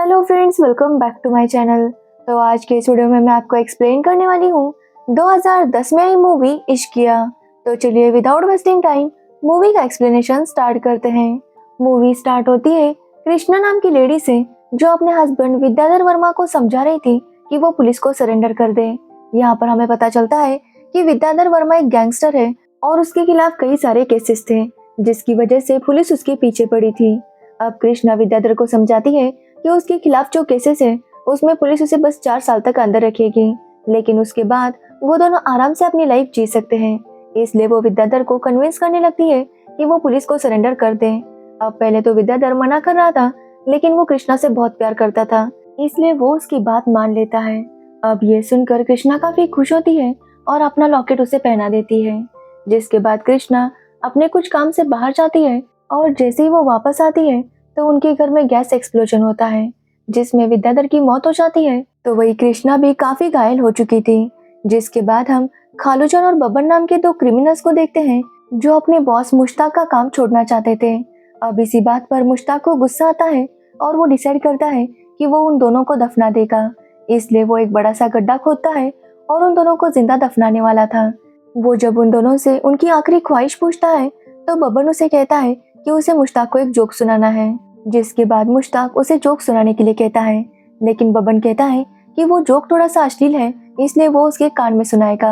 Hello friends, welcome back to my channel. तो आज के इस वीडियो में मैं आपको एक्सप्लेन करने वाली हूँ 2010 में आई मूवी इश्किया। तो चलिए विदाउट वेस्टिंग टाइम मूवी का एक्सप्लेनेशन स्टार्ट करते हैं। मूवी स्टार्ट होती है कृष्णा नाम की लेडी से, जो अपने हस्बैंड विद्याधर वर्मा को समझा रही थी कि वो पुलिस को सरेंडर कर दे। यहाँ पर हमें पता चलता है कि विद्याधर वर्मा एक गैंगस्टर है और उसके खिलाफ कई सारे केसेस थे, जिसकी वजह से पुलिस उसके पीछे पड़ी थी। अब कृष्णा विद्याधर को समझाती है कि उसके खिलाफ जो केसेस है उसमें पुलिस उसे बस 4 साल तक अंदर रखेगी, लेकिन उसके बाद वो दोनों आराम से अपनी लाइफ जी सकते हैं। इसलिए वो विद्याधर को कन्विंस करने लगती है कि वो पुलिस को सरेंडर कर दे। अब पहले तो विद्याधर मना कर रहा था, लेकिन वो कृष्णा से बहुत प्यार करता था, इसलिए वो उसकी बात मान लेता है। अब ये सुनकर कृष्णा काफी खुश होती है और अपना लॉकेट उसे पहना देती है। जिसके बाद कृष्णा अपने कुछ काम से बाहर जाती है और जैसे ही वो वापस आती है तो उनके घर में गैस एक्सप्लोजन होता है, जिसमें विद्याधर की मौत हो जाती है। तो वही कृष्णा भी काफी घायल हो चुकी थी। जिसके बाद हम खालूजान और बब्बन नाम के 2 क्रिमिनल्स को देखते हैं, जो अपने बॉस मुश्ताक का काम छोड़ना चाहते थे। अब इसी बात पर मुश्ताक को गुस्सा आता है और वो डिसाइड करता है कि वो उन दोनों को दफना देगा। इसलिए वो एक बड़ा सा गड्ढा खोदता है और उन दोनों को जिंदा दफनाने वाला था। वो जब उन दोनों से उनकी आखिरी ख्वाहिश पूछता है तो बब्बन उसे कहता है कि उसे मुश्ताक को एक जोक सुनाना है। जिसके बाद मुश्ताक उसे जोक सुनाने के लिए कहता है, लेकिन बब्बन कहता है कि वो जोक थोड़ा सा अश्लील है, इसलिए वो उसके कान में सुनाएगा।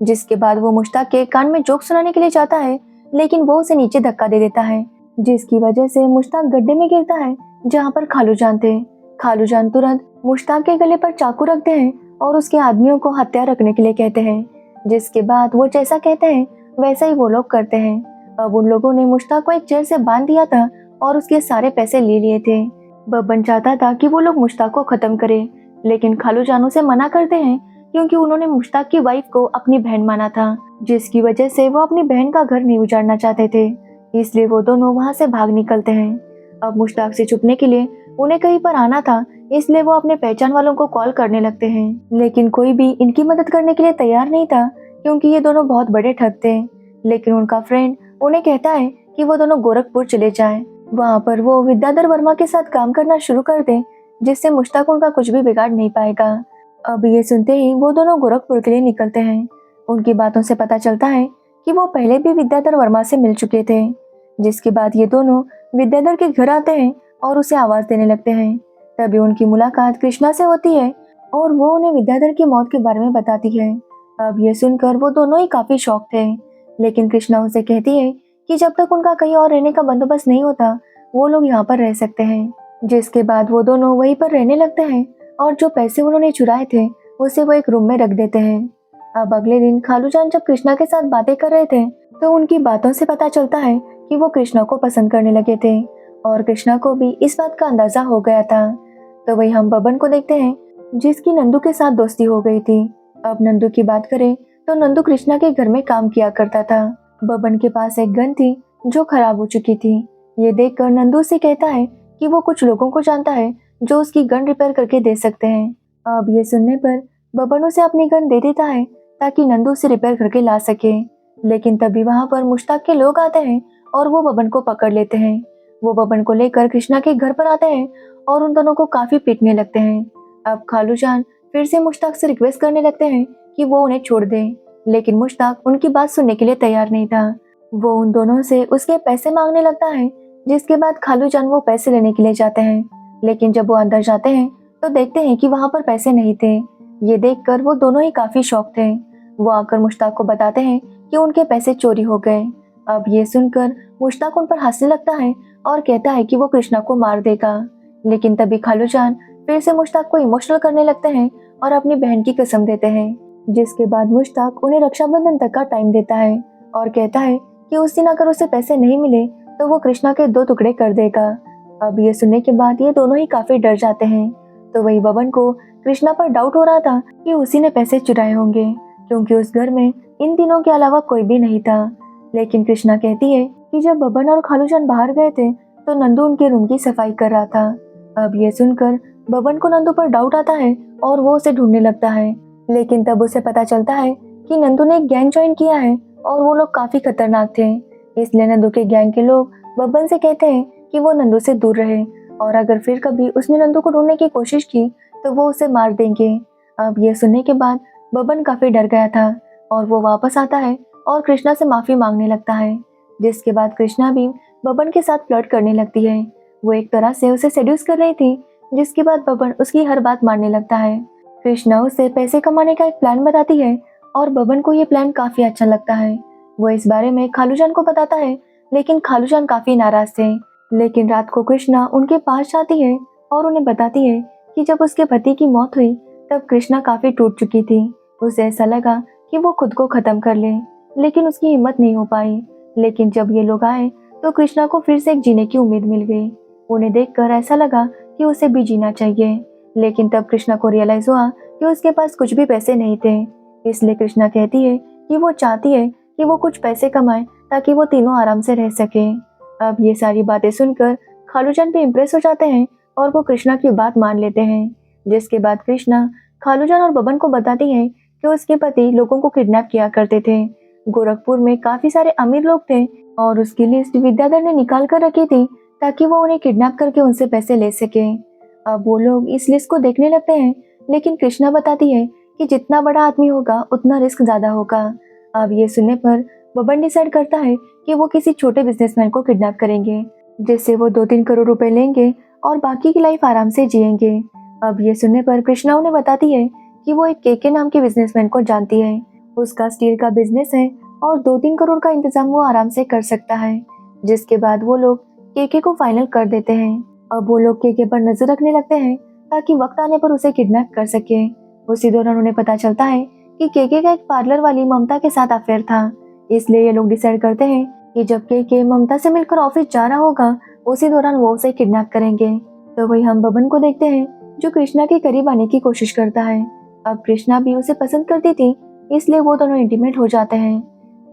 जिसके बाद वो मुश्ताक के कान में जोक सुनाने के लिए जाता है, लेकिन वो उसे नीचे धक्का दे देता है, जिसकी वजह से मुश्ताक गड्ढे में गिरता है जहाँ पर खालूजान थे। खालूजान तुरंत मुश्ताक के गले पर चाकू रखते हैं और उसके आदमियों को हथियार रखने के लिए कहते हैं। जिसके बाद वो जैसा कहते हैं वैसा ही वो लोग करते हैं। अब उन लोगों ने मुश्ताक को एक चेयर से बांध दिया था और उसके सारे पैसे ले लिए थे। बब्बन चाहता था कि वो लोग मुश्ताक को खत्म करें, लेकिन खालूजान उसे मना करते हैं क्योंकि उन्होंने मुश्ताक की वाइफ को अपनी बहन माना था, जिसकी वजह से वो अपनी बहन का घर नहीं उजाड़ना चाहते थे। इसलिए वो दोनों वहाँ से भाग निकलते हैं। अब मुश्ताक से छुपने के लिए उन्हें कहीं पर आना था, इसलिए वो अपने पहचान वालों को कॉल करने लगते हैं, लेकिन कोई भी इनकी मदद करने के लिए तैयार नहीं था क्योंकि ये दोनों बहुत बड़े ठग थे। लेकिन उनका फ्रेंड उन्हें कहता है कि वो दोनों गोरखपुर चले जाएं। वहाँ पर वो विद्याधर वर्मा के साथ काम करना शुरू कर दें, जिससे मुश्ताक उनका कुछ भी बिगाड़ नहीं पाएगा। अब ये सुनते ही वो दोनों गोरखपुर के लिए निकलते हैं। उनकी बातों से पता चलता है कि वो पहले भी विद्याधर वर्मा से मिल चुके थे। जिसके बाद ये दोनों विद्याधर के घर आते हैं और उसे आवाज देने लगते हैं। तभी उनकी मुलाकात कृष्णा से होती है और वो उन्हें विद्याधर की मौत के बारे में बताती है। अब ये सुनकर वो दोनों ही काफी शॉक थे, लेकिन कृष्णा उनसे कहती है कि जब तक उनका कहीं और रहने का बंदोबस्त नहीं होता वो लोग यहाँ पर रह सकते हैं। जिसके बाद वो दोनों वहीं पर रहने लगते हैं और जो पैसे उन्होंने चुराए थे उसे वो एक रूम में रख देते हैं। अब अगले दिन खालूजान जब कृष्णा के साथ बातें कर रहे थे तो उनकी बातों से पता चलता है कि वो कृष्णा को पसंद करने लगे थे और कृष्णा को भी इस बात का अंदाजा हो गया था। तो वही हम बब्बन को देखते हैं, जिसकी नंदू के साथ दोस्ती हो गई थी। अब नंदू की बात करें तो नंदू कृष्णा के घर में काम किया करता था। बब्बन के पास एक गन थी जो खराब हो चुकी थी। ये देखकर नंदू से कहता है कि वो कुछ लोगों को जानता है जो उसकी गन रिपेयर करके दे सकते हैं। अब ये सुनने पर बब्बन उसे अपनी गन दे देता है ताकि नंदू उसे रिपेयर करके ला सके। लेकिन तभी वहाँ पर मुश्ताक के लोग आते हैं और वो बब्बन को पकड़ लेते हैं। वो बब्बन को लेकर कृष्णा के घर पर आते हैं और उन दोनों को काफी पीटने लगते हैं। अब खालूजान फिर से मुश्ताक से रिक्वेस्ट करने लगते हैं कि वो उन्हें छोड़ दे, लेकिन मुश्ताक उनकी बात सुनने के लिए तैयार नहीं था। वो उन दोनों से उसके पैसे मांगने लगता है। जिसके बाद खालूजान वो पैसे लेने के लिए जाते हैं, लेकिन जब वो अंदर जाते हैं तो देखते हैं कि वहाँ पर पैसे नहीं थे। ये देखकर वो दोनों ही काफी शॉक थे। वो आकर मुश्ताक को बताते हैं कि उनके पैसे चोरी हो गए। अब ये सुनकर मुश्ताक उन पर हंसने लगता है और कहता है कि वो कृष्णा को मार देगा। लेकिन तभी खालूजान फिर से मुश्ताक को इमोशनल करने लगते हैं और अपनी बहन की कसम देते हैं। जिसके बाद मुश्ताक उन्हें रक्षाबंधन तक का टाइम देता है और कहता है कि उस दिन अगर उसे पैसे नहीं मिले तो वो कृष्णा के 2 टुकड़े कर देगा। अब ये सुनने के बाद ये दोनों ही काफी डर जाते हैं। तो वही बब्बन को कृष्णा पर डाउट हो रहा था कि उसी ने पैसे चुराए होंगे, क्योंकि उस घर में इन तीनों के अलावा कोई भी नहीं था। लेकिन कृष्णा कहती है कि जब बब्बन और खालूजान बाहर गए थे तो नंदू उनके रूम की सफाई कर रहा था। अब ये सुनकर बब्बन को नंदू पर डाउट आता है और वो उसे ढूंढने लगता है, लेकिन तब उसे पता चलता है कि नंदू ने एक गैंग ज्वाइन किया है और वो लोग काफी खतरनाक थे। इसलिए नंदू के गैंग के लोग बब्बन से कहते हैं कि वो नंदू से दूर रहे और अगर फिर कभी उसने नंदू को ढूंढने की कोशिश की तो वो उसे मार देंगे। अब ये सुनने के बाद बबन काफी डर गया था और वो वापस आता है और कृष्णा से माफी मांगने लगता है, जिसके बाद कृष्णा भी बबन के साथ फ्लर्ट करने लगती है। वो एक तरह से उसे सेड्यूस कर रही थी, जिसके बाद बबन उसकी हर बात मानने लगता है। कृष्णा उसे पैसे कमाने का एक प्लान बताती है और बबन को ये प्लान काफी अच्छा लगता है। वो इस बारे में खालूजान को बताता है, लेकिन खालूजान काफी नाराज थे। लेकिन रात को कृष्णा उनके पास जाती है और उन्हें बताती है कि जब उसके पति की मौत हुई तब कृष्णा काफी टूट चुकी थी। उसे ऐसा लगा कि वो खुद को खत्म कर ले, लेकिन उसकी हिम्मत नहीं हो पाई। लेकिन जब ये लोग आए तो कृष्णा को फिर से एक जीने की उम्मीद मिल गई। उन्हें देखकर ऐसा लगा कि उसे भी जीना चाहिए। लेकिन तब कृष्णा को रियलाइज हुआ कि उसके पास कुछ भी पैसे नहीं थे। इसलिए कृष्णा कहती है कि वो चाहती है कि वो कुछ पैसे कमाए ताकि वो तीनों आराम से रह सके। अब ये सारी बातें सुनकर खालूजान भी इम्प्रेस हो जाते हैं और वो कृष्णा की बात मान लेते हैं। जिसके बाद कृष्णा खालूजान और बबन को बताती है कि उसके पति लोगों को किडनैप किया करते थे। गोरखपुर में काफी सारे अमीर लोग थे और उसकी लिस्ट विद्याधर ने निकाल कर रखी थी ताकि वो उन्हें किडनैप करके उनसे पैसे ले सके। अब वो लोग इस लिस्ट को देखने लगते हैं, लेकिन कृष्णा बताती है कि जितना बड़ा आदमी होगा उतना रिस्क ज्यादा होगा। अब ये सुनने पर बबन डिसाइड करता है कि वो किसी छोटे बिजनेसमैन को किडनैप करेंगे, जिससे वो 2-3 करोड़ रुपए लेंगे और बाकी की लाइफ आराम से जिएंगे। अब ये सुनने पर कृष्णा उन्हें बताती है कि वो एक केके नाम के बिजनेसमैन को जानती है। उसका स्टील का बिजनेस है और 2-3 करोड़ का इंतजाम वो आराम से कर सकता है। जिसके बाद वो लोग केके को फाइनल कर देते हैं। अब वो लोग केके पर नजर रखने लगते हैं ताकि वक्त आने पर उसे किडनैप कर सके। उसी दौरान उन्हें पता चलता है कि केके का एक पार्लर वाली ममता के साथ अफेयर था। इसलिए ये लोग डिसाइड करते हैं कि जब केके ममता से मिलकर ऑफिस जा रहा होगा उसी दौरान वो उसे किडनैप करेंगे। तो वही हम बबन को देखते हैं जो कृष्णा के करीब आने की कोशिश करता है। अब कृष्णा भी उसे पसंद करती थी, इसलिए वो दोनों इंटीमेट हो जाते हैं।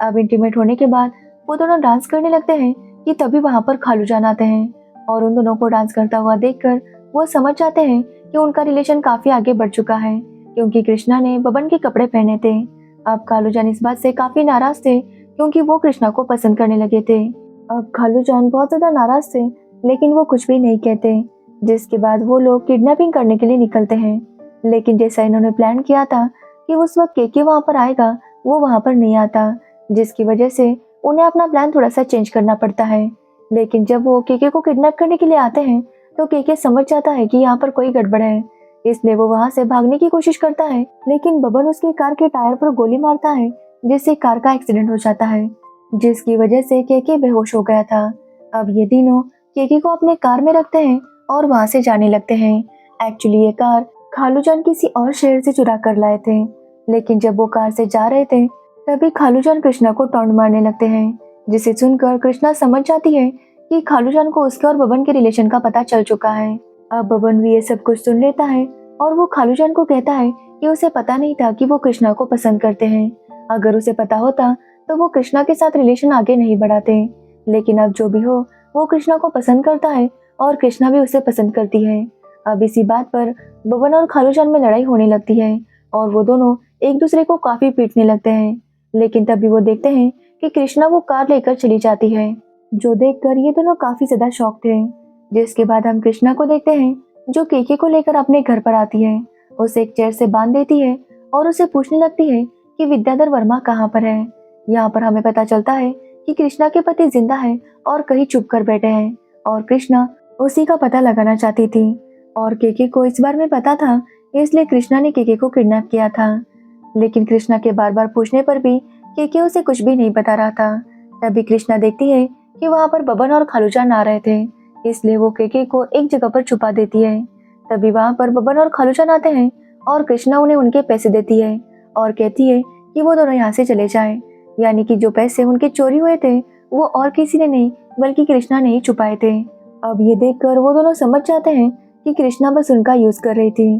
अब इंटीमेट होने के बाद वो दोनों डांस करने लगते हैं कि तभी वहां पर खालूजान आते हैं और उन दोनों को डांस करता हुआ देखकर वो समझ जाते हैं कि उनका रिलेशन काफी आगे बढ़ चुका है, क्योंकि कृष्णा ने बबन के कपड़े पहने थे। अब खालूजान इस बात से काफी नाराज थे क्योंकि वो कृष्णा को पसंद करने लगे थे। अब खालूजान बहुत ज्यादा नाराज थे, लेकिन वो कुछ भी नहीं कहते। जिसके बाद वो लोग किडनैपिंग करने के लिए निकलते हैं, लेकिन जैसा इन्होंने प्लान किया था कि उस वक्त केके वहां पर आएगा, वो वहां पर नहीं आता, जिसकी वजह से उन्हें अपना प्लान थोड़ा सा चेंज करना पड़ता है। लेकिन जब वो केके को किडनैप करने के लिए आते हैं तो केके समझ जाता है कि यहाँ पर कोई गड़बड़ है, इसलिए वो वहां से भागने की कोशिश करता है। लेकिन बबन उसकी कार के टायर पर गोली मारता है, जिससे कार का एक्सीडेंट हो जाता है, जिसकी वजह से केके बेहोश हो गया था। अब ये तीनों केके को अपने कार में रखते हैं और वहां से जाने लगते हैं। एक्चुअली ये कार खालूजान किसी और शहर से चुरा कर लाए थे, लेकिन जब वो कार से जा रहे थे तभी खालूजान कृष्णा को टॉन्ट मारने लगते हैं, जिसे सुनकर कृष्णा समझ जाती है कि खालूजान को उसके और बबन के रिलेशन का पता चल चुका है। अब बबन भी ये सब कुछ सुन लेता है और वो खालूजान को कहता है कि उसे पता नहीं था कि वो कृष्णा को पसंद करते हैं। अगर उसे पता होता तो वो कृष्णा के साथ रिलेशन आगे नहीं बढ़ाते। लेकिन अब जो भी हो, वो कृष्णा को पसंद करता है और कृष्णा भी उसे पसंद करती है। अब इसी बात पर बबन और खालूजान में लड़ाई होने लगती है और वो दोनों एक दूसरे को काफी पीटने लगते हैं। लेकिन तभी वो देखते हैं कि कृष्णा वो कार लेकर चली जाती है, जो देखकर ये दोनों काफी ज्यादा शॉक थे। जिसके बाद हम कृष्णा को देखते हैं जो केके को लेकर अपने घर पर आती है, उसे एक चेयर से बांध देती है और उसे पूछने लगती है कि विद्याधर वर्मा कहाँ पर है। यहाँ पर हमें पता चलता है कि कृष्णा के पति जिंदा है और कहीं चुप कर बैठे हैं और कृष्णा उसी का पता लगाना चाहती थी। और केके को इस बार में पता था, इसलिए कृष्णा ने केके को किडनैप किया था। लेकिन कृष्णा के बार बार पूछने पर भी केके उसे कुछ भी नहीं बता रहा था। तभी कृष्णा देखती है कि वहां पर बबन और खालूजान आ रहे थे, इसलिए वो केके को एक जगह पर छुपा देती है। तभी वहां पर बबन और खालूजान आते हैं और कृष्णा उन्हें उनके पैसे देती है और कहती है कि वो दोनों यहाँ से चले जाएं, यानी कि जो पैसे उनके चोरी हुए थे वो और किसी ने नहीं बल्कि कृष्णा ने ही छुपाए थे। अब ये देखकर वो दोनों समझ जाते हैं कि कृष्णा बस उनका यूज कर रही थी।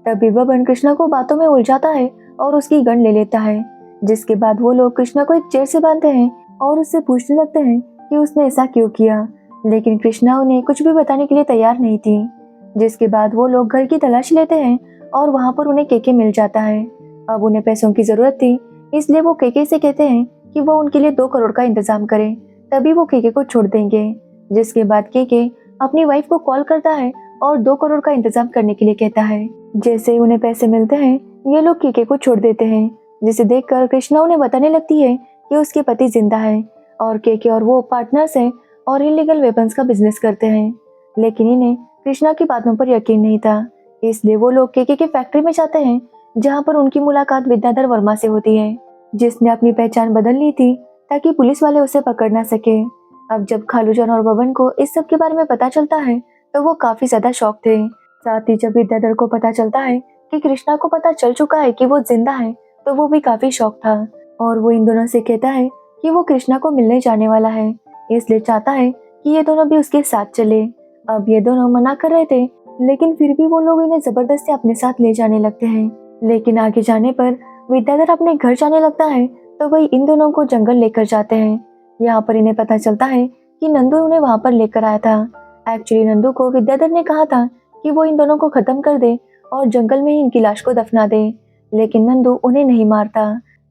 तभी बबन कृष्णा को बातों में उलझाता है और उसकी गन ले लेता है। जिसके बाद वो लोग कृष्णा को एक चेयर से बांधते हैं और उससे पूछने लगते हैं कि उसने ऐसा क्यों किया। लेकिन कृष्णा उन्हें कुछ भी बताने के लिए तैयार नहीं थी। जिसके बाद वो लोग घर की तलाशी लेते हैं और वहां पर उन्हें केके मिल जाता है। अब उन्हें पैसों की जरूरत थी, इसलिए वो केके से कहते हैं कि वो उनके लिए 2 करोड़ का इंतजाम करे, तभी वो केके को छोड़ देंगे। जिसके बाद केके अपनी वाइफ को कॉल करता है और 2 करोड़ का इंतजाम करने के लिए कहता है। जैसे ही उन्हें पैसे मिलते हैं, ये लोग केके को छोड़ देते हैं, जिसे देखकर कृष्णा उन्हें बताने लगती है कि उसके पति जिंदा है और केके और वो पार्टनर्स हैं और इलीगल वेपन्स का बिजनेस करते हैं। लेकिन इन्हें कृष्णा की बातों पर यकीन नहीं था, इसलिए वो लोग केके की फैक्ट्री में जाते हैं, जहाँ पर उनकी मुलाकात विद्याधर वर्मा से होती है, जिसने अपनी पहचान बदल ली थी ताकि पुलिस वाले उसे पकड़ ना सके। अब जब खालूजान और बबन को इस सब के बारे में पता चलता है तो वो काफी ज्यादा शॉक थे। साथ ही जब विद्याधर को पता चलता है कि कृष्णा को पता चल चुका है कि वो जिंदा है, तो वो भी काफी शॉक था और वो इन दोनों से कहता है कि वो कृष्णा को मिलने जाने वाला है, इसलिए चाहता है कि ये दोनों भी उसके साथ चले। अब ये दोनों मना कर रहे थे, लेकिन फिर भी वो लोग इन्हें जबरदस्ती अपने साथ ले जाने लगते हैं। लेकिन आगे जाने पर विद्याधर अपने घर जाने लगता है, तो वही इन दोनों को जंगल लेकर जाते हैं। यहाँ पर इन्हें पता चलता है कि नंदू उन्हें वहाँ पर लेकर आया था। एक्चुअली नंदू को विद्याधर ने कहा था कि वो इन दोनों को खत्म कर दे और जंगल में ही इनकी लाश को दफना दे, लेकिन नंदू उन्हें नहीं मारता।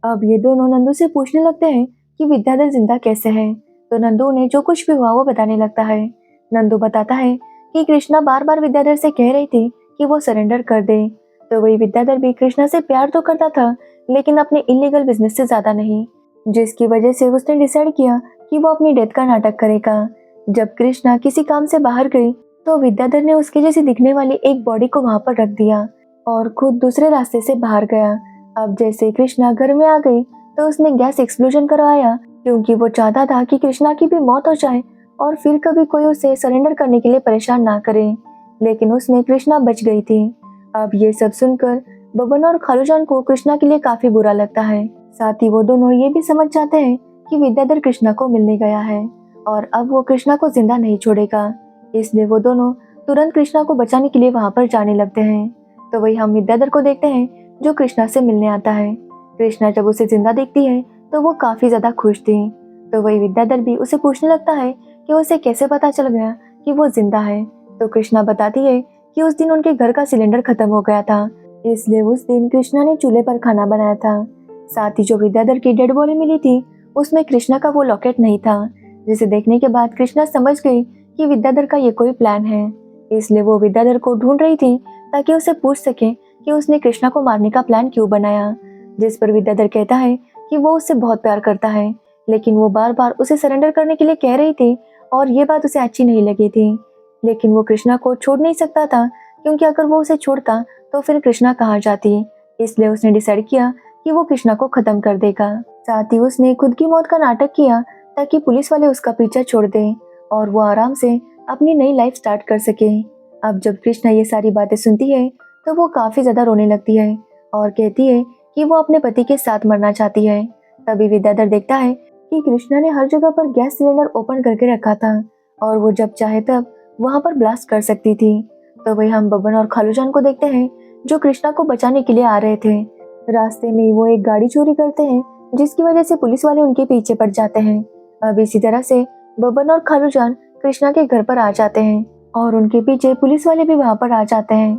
अब ये दोनों नंदू से पूछने लगते हैं कि विद्याधर जिंदा कैसे है, तो नंदू उन्हें जो कुछ भी हुआ वो बताने लगता है। नंदू बताता है कि कृष्णा बार बार विद्याधर से कह रही थी कि वो सरेंडर कर दे, तो वही विद्याधर भी कृष्णा से प्यार तो करता था, लेकिन अपने इलीगल बिजनेस से ज्यादा नहीं, जिसकी वजह से उसने डिसाइड किया कि वो अपनी डेथ का नाटक करेगा। जब कृष्णा किसी काम से बाहर गई, तो विद्याधर ने उसके जैसी दिखने वाली एक बॉडी को वहां पर रख दिया और खुद दूसरे रास्ते से बाहर गया। अब जैसे कृष्णा घर में आ गई, तो उसने गैस एक्सप्लोजन करवाया, क्योंकि वो चाहता था कि कृष्णा की भी मौत हो जाए और फिर कभी कोई उसे सरेंडर करने के लिए परेशान ना करे, लेकिन उसमें कृष्णा बच गई थी। अब ये सब सुनकर बबन और खालूजान को कृष्णा के लिए काफी बुरा लगता है। साथ ही वो दोनों ये भी समझ जाते हैं कि विद्याधर कृष्णा को मिलने गया है और अब वो कृष्णा को जिंदा नहीं छोड़ेगा, इसलिए वो दोनों तुरंत कृष्णा को बचाने के लिए वहां पर जाने लगते हैं। तो वही हम विद्याधर को देखते हैं, जो कृष्णा से मिलने आता है। कृष्णा जब उसे जिंदा देखती है तो वो काफी ज्यादा खुश थी। तो वही विद्याधर भी उसे पूछने लगता है कि उसे कैसे पता चल गया कि वो जिंदा है। तो कृष्णा बताती है कि उस दिन उनके घर का सिलेंडर खत्म हो गया था, इसलिए उस दिन कृष्णा ने चूल्हे पर खाना बनाया था। साथ ही जो विद्याधर की डेड बॉडी मिली थी, उसमें कृष्णा का वो लॉकेट नहीं था, जिसे देखने के बाद कृष्णा समझ गई कि विद्याधर का ये कोई प्लान है, इसलिए वो विद्याधर को ढूंढ रही थी ताकि उसे पूछ सके कि उसने कृष्णा को मारने का प्लान क्यों बनाया। जिस पर विद्याधर कहता है कि वो उससे बहुत प्यार करता है, लेकिन वो बार बार उसे सरेंडर करने के लिए कह रही थी और ये बात उसे अच्छी नहीं लगी थी। लेकिन वो कृष्णा को छोड़ नहीं सकता था, क्योंकि अगर वो उसे छोड़ता तो फिर कृष्णा कहाँ जाती, इसलिए उसने डिसाइड किया कि वो कृष्णा को खत्म कर देगा। साथ ही उसने खुद की मौत का नाटक किया ताकि पुलिस वाले उसका पीछा छोड़ दें और वो आराम से अपनी नई लाइफ स्टार्ट कर सके। अब जब कृष्णा ये सारी बातें सुनती है, तो वो काफी ज्यादा रोने लगती है और कहती है कि वो अपने पति के साथ मरना चाहती है। तभी विद्याधर देखता है कि कृष्णा ने हर जगह पर गैस सिलेंडर ओपन करके रखा था और वो जब चाहे तब वहां पर ब्लास्ट कर सकती थी। तो वही हम बबन और खालूजान को देखते हैं, जो कृष्णा को बचाने के लिए आ रहे थे। रास्ते में वो एक गाड़ी चोरी करते हैं, जिसकी वजह से पुलिस वाले उनके पीछे पड़ जाते हैं। अब इसी तरह से बबन और खालूजान कृष्णा के घर पर आ जाते हैं और उनके पीछे पुलिस वाले भी वहां पर आ जाते हैं।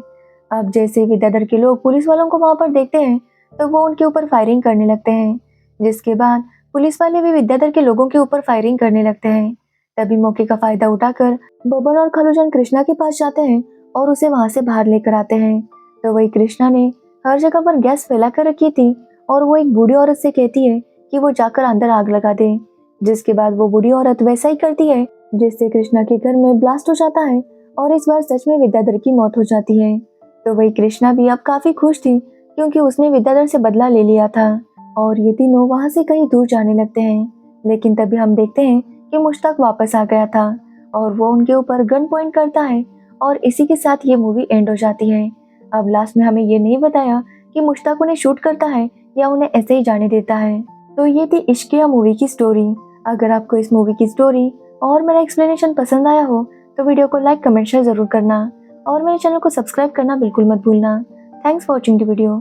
अब जैसे विद्याधर के लोग पुलिस वालों को वहां पर देखते हैं, तो वो उनके ऊपर फायरिंग करने लगते हैं, जिसके बाद पुलिस वाले भी विद्याधर के लोगों के ऊपर फायरिंग करने लगते हैं। तभी मौके का फायदा उठाकर बबन और खालूजान कृष्णा के पास जाते हैं और उसे वहां से बाहर लेकर आते हैं। तो वही कृष्णा ने हर जगह पर गैस फैला कर रखी थी और वो एक बूढ़ी औरत से कहती है कि वो जाकर अंदर आग लगा दे, जिसके बाद वो बूढ़ी औरत वैसा ही करती है, जिससे कृष्णा के घर में ब्लास्ट हो जाता है और इस बार सच में विद्याधर की मौत हो जाती है। तो वही कृष्णा भी अब काफी खुश थी, क्योंकि उसने विद्याधर से बदला ले लिया था और ये तीनों वहां से कहीं दूर जाने लगते हैं। लेकिन तभी हम देखते हैं कि मुश्ताक वापस आ गया था और वो उनके ऊपर गन पॉइंट करता है और इसी के साथ ये मूवी एंड हो जाती है। अब लास्ट में हमें ये नहीं बताया कि मुश्ताक उन्हें शूट करता है या उन्हें ऐसे ही जाने देता है। तो ये थी इश्किया मूवी की स्टोरी। अगर आपको इस मूवी की स्टोरी और मेरा एक्सप्लेनेशन पसंद आया हो, तो वीडियो को लाइक कमेंट शेयर जरूर करना और मेरे चैनल को सब्सक्राइब करना बिल्कुल मत भूलना। Thanks for watching the video.